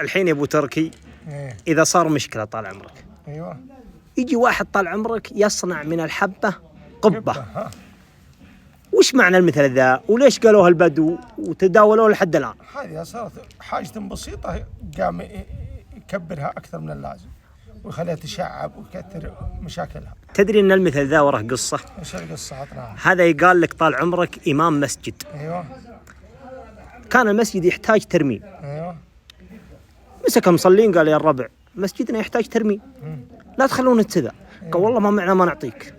الحين يا ابو تركي اذا صار مشكله طال عمرك، ايوه، يجي واحد طال عمرك يصنع من الحبه قبه. وش معنى المثل ذا وليش قالوها البدو وتداولوه لحد الان؟ هذه صارت حاجة بسيطة، قام يكبرها أكثر من اللازم ويخليها تشعب ويكثر مشاكلها. تدري ان المثل ذا وراه قصه؟ ايش القصة؟ عطناها. هذا يقال لك طال عمرك امام مسجد، ايوه، كان المسجد يحتاج ترميم، ايوه، مسك المصلين قال يا الربع مسجدنا يحتاج ترميم، لا تخلونه كذا. قال والله ما معنا ما نعطيك.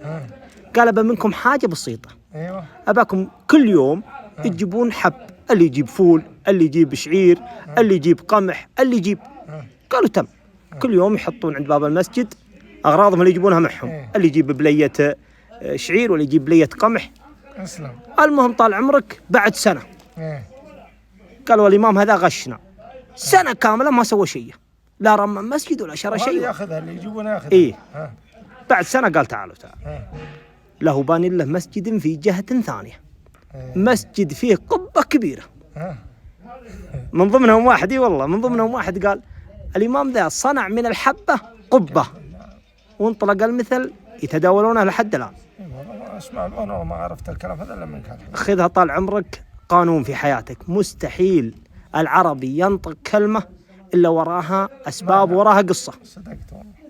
قال ابى منكم حاجه بسيطه، ايوه، اباكم كل يوم تجيبون حب، اللي يجيب فول، اللي يجيب شعير، اللي يجيب قمح، اللي يجيب. قالوا تم. كل يوم يحطون عند باب المسجد اغراضهم اللي يجيبونها معهم، اللي يجيب بليه شعير واللي يجيب بليه قمح. اسلم. المهم طال عمرك بعد سنه قالوا الامام هذا غشنا، سنه كامله ما سوى شيء، لا رمى مسجد ولا شرى شيء. ياخذها اللي يجيبونه ياخذها. ايه بعد سنه قال تعالوا له باني له مسجد في جهه ثانيه، مسجد فيه قبه كبيره. من ضمنهم واحد، والله من ضمنهم واحد قال الامام ذا صنع من الحبه قبه، وانطلق المثل يتداولونه لحد الان. اسمع، انا ما عرفت الكلام هذا الا منك. خذها طال عمرك قانون في حياتك، مستحيل العربي ينطق كلمه الا وراها اسباب، وراها قصه. صدقت والله.